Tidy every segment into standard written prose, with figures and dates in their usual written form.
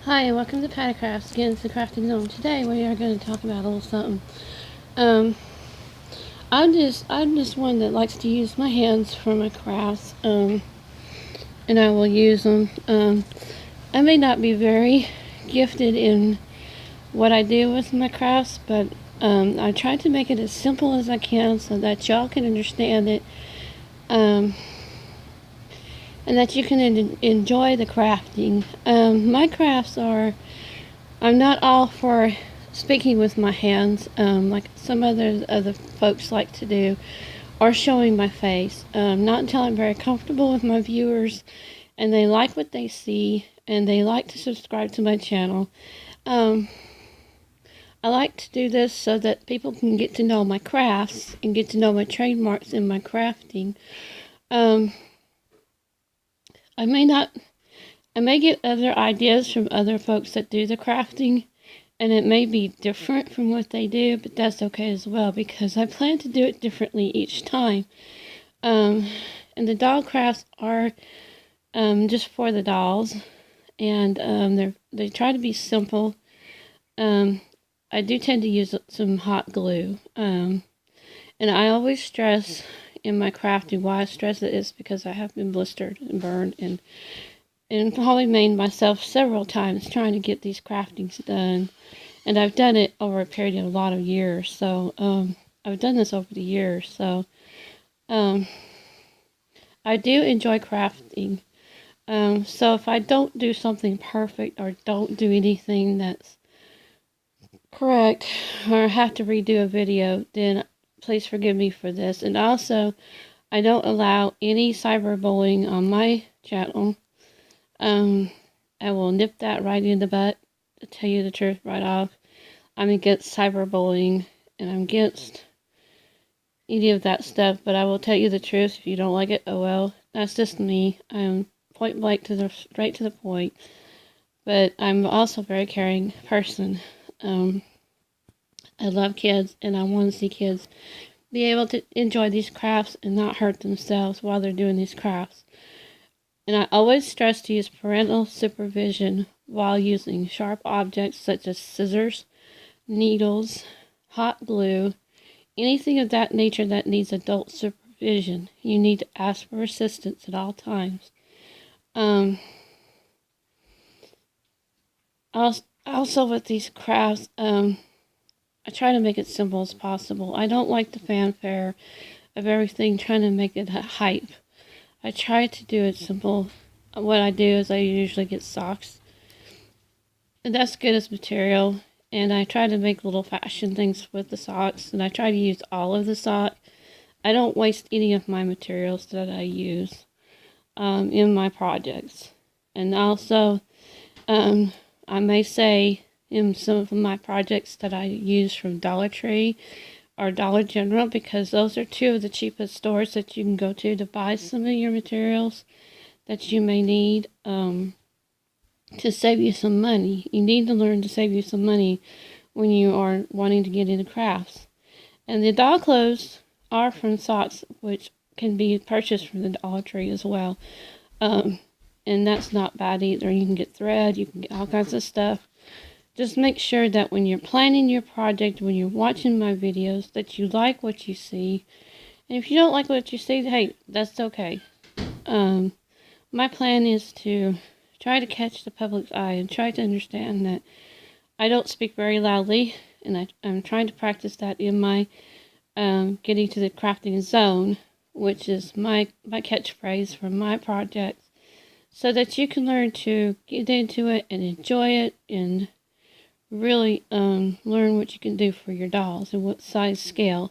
Hi, welcome to Patty Crafts. Again, it's the Crafting Zone. Today we are going to talk about a little something. Um, I'm just one that likes to use my hands for my crafts. And I will use them. I may not be very gifted in what I do with my crafts, but I try to make it as simple as I can so that y'all can understand it. And that you can enjoy the crafting. My crafts are I'm not all for speaking with my hands, like some other folks like to do, or showing my face. Not until I'm very comfortable with my viewers, and they like what they see, and they like to subscribe to my channel. Um, I like to do this so that people can get to know my crafts and get to know my trademarks in my crafting. Um, I may not, I may get other ideas from other folks that do the crafting, and it may be different from what they do, but that's okay as well because I plan to do it differently each time. Um, and the doll crafts are just for the dolls, and they try to be simple. Um, I do tend to use some hot glue, and I always stress in my crafting why I stress it is because I have been blistered and burned and probably made myself several times trying to get these craftings done. And I've done it over a period of a lot of years. So I've done this over the years. So um, I do enjoy crafting. So if I don't do something perfect or don't do anything that's correct or have to redo a video, then please forgive me for this. And also, I don't allow any cyberbullying on my channel. Um, I will nip that right in the butt to tell you the truth right off. I'm against cyberbullying and I'm against any of that stuff, but I will tell you the truth. If you don't like it, oh well. That's just me. I'm point blank straight to the point. But I'm also a very caring person. Um, I love kids, and I want to see kids be able to enjoy these crafts and not hurt themselves while they're doing these crafts. And I always stress to use parental supervision while using sharp objects such as scissors, needles, hot glue, anything of that nature that needs adult supervision. You need to ask for assistance at all times. Um, also with these crafts, I try to make it simple as possible. I don't like the fanfare of everything trying to make it a hype. I try to do it simple. What I do is I usually get socks, and that's good as material. And I try to make little fashion things with the socks, and I try to use all of the sock. I don't waste any of my materials that I use in my projects. And also, um, I may say in some of my projects that I use from Dollar Tree or Dollar General because those are two of the cheapest stores that you can go to buy some of your materials that you may need to save you some money. You need to learn to save you some money when you are wanting to get into crafts. And the doll clothes are from socks, which can be purchased from the Dollar Tree as well. Um, and that's not bad either. You can get thread, you can get all kinds of stuff. Just make sure that when you're planning your project, when you're watching my videos, that you like what you see. And if you don't like what you see, hey, that's okay. Um, my plan is to try to catch the public's eye and try to understand that I don't speak very loudly, and I'm trying to practice that in my getting to the crafting zone, which is my catchphrase for my projects, so that you can learn to get into it and enjoy it and really learn what you can do for your dolls and what size scale.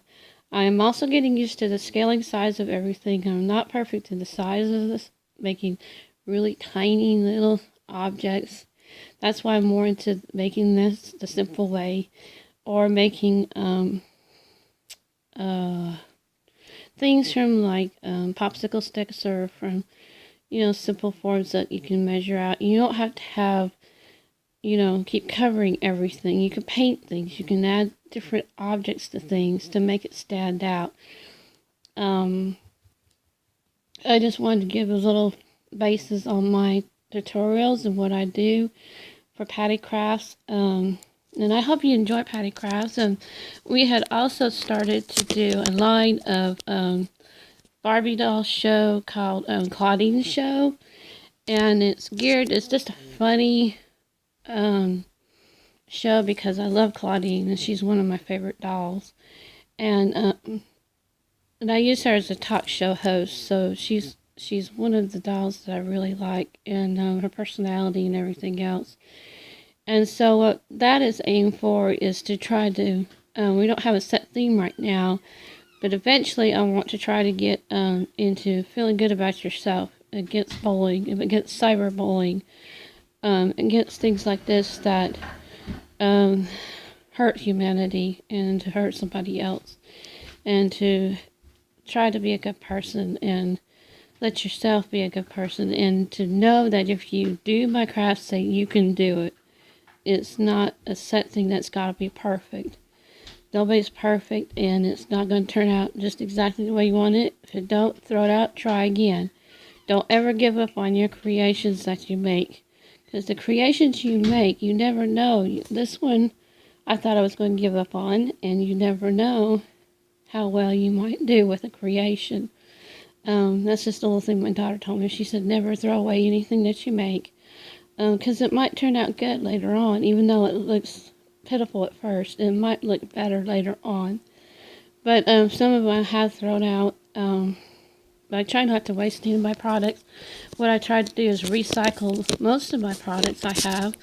I am also getting used to the scaling size of everything. I'm not perfect in the size of this, making really tiny little objects. That's why I'm more into making this the simple way or making uh, things from like popsicle sticks or from, simple forms that you can measure out. You don't have to have, keep covering everything. You can paint things. You can add different objects to things to make it stand out. Um, I just wanted to give a little basis on my tutorials and what I do for Patty Crafts. And I hope you enjoy Patty Crafts. We had also started to do a line of Barbie doll show called Claudine's Show. And it's just a funny show because I love Claudine and she's one of my favorite dolls. And I use her as a talk show host, so she's one of the dolls that I really like, and her personality and everything else. And so what that is aimed for is to try to, we don't have a set theme right now, but eventually I want to try to get into feeling good about yourself against bullying, against cyberbullying, against things like this that hurt humanity and to hurt somebody else, and to try to be a good person and let yourself be a good person, and to know that if you do my craft, say you can do it. It's not a set thing that's got to be perfect. Nobody's perfect, and it's not going to turn out just exactly the way you want it. If it don't, throw it out, try again. Don't ever give up on your creations that you make, because the creations you make, you never know. This one I thought I was going to give up on, and you never know how well you might do with a creation. That's just a little thing my daughter told me. She said never throw away anything that you make, because it might turn out good later on. Even though it looks pitiful at first, it might look better later on. But some of them I have thrown out. But I try not to waste any of my products. What I try to do is recycle most of my products I have.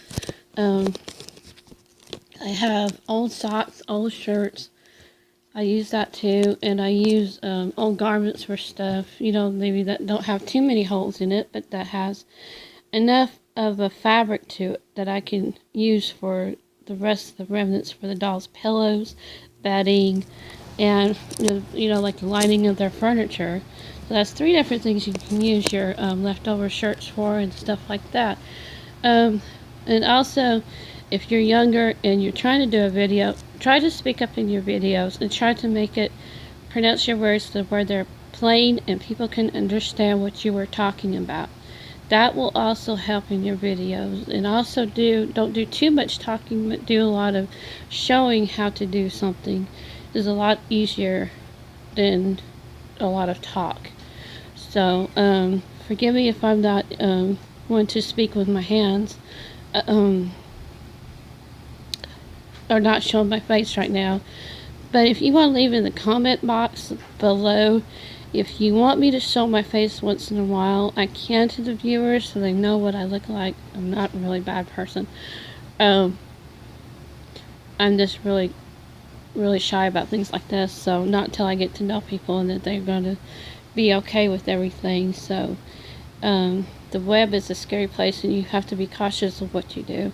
I have old socks, old shirts. I use that too, and I use old garments for stuff, maybe that don't have too many holes in it, but that has enough of a fabric to it that I can use for the rest of the remnants for the dolls' pillows, bedding, and like the lining of their furniture. So that's 3 different things you can use your leftover shirts for and stuff like that. And also, if you're younger and you're trying to do a video, try to speak up in your videos and try to make it, pronounce your words to where they're plain and people can understand what you were talking about. That will also help in your videos. And also don't do too much talking, but do a lot of showing how to do something. It's a lot easier than a lot of talk. So forgive me if I'm not one to speak with my hands. Or not showing my face right now. But if you want to leave in the comment box below, if you want me to show my face once in a while, I can to the viewers so they know what I look like. I'm not a really bad person. I'm just really shy about things like this, so not until I get to know people and that they're going to be okay with everything. So the web is a scary place and you have to be cautious of what you do.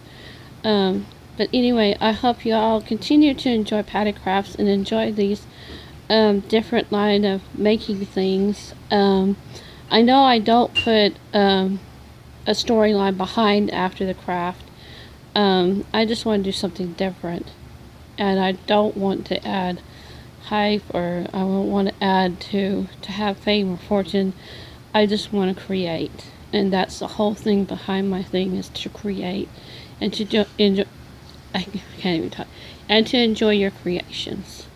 But anyway, I hope you all continue to enjoy Patty Crafts and enjoy these different line of making things. I know I don't put a storyline behind after the craft. I just want to do something different. And I don't want to add hype, or I don't want to add to have fame or fortune. I just want to create. And that's the whole thing behind my thing, is to create and to enjoy. I can't even talk. And to enjoy your creations.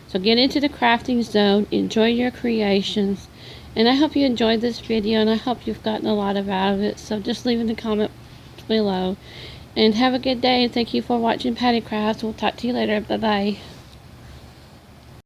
So get into the crafting zone, enjoy your creations, and I hope you enjoyed this video, and I hope you've gotten a lot out of it. So just leave in the comments below, and have a good day, and thank you for watching Patty Crafts. We'll talk to you later. Bye bye.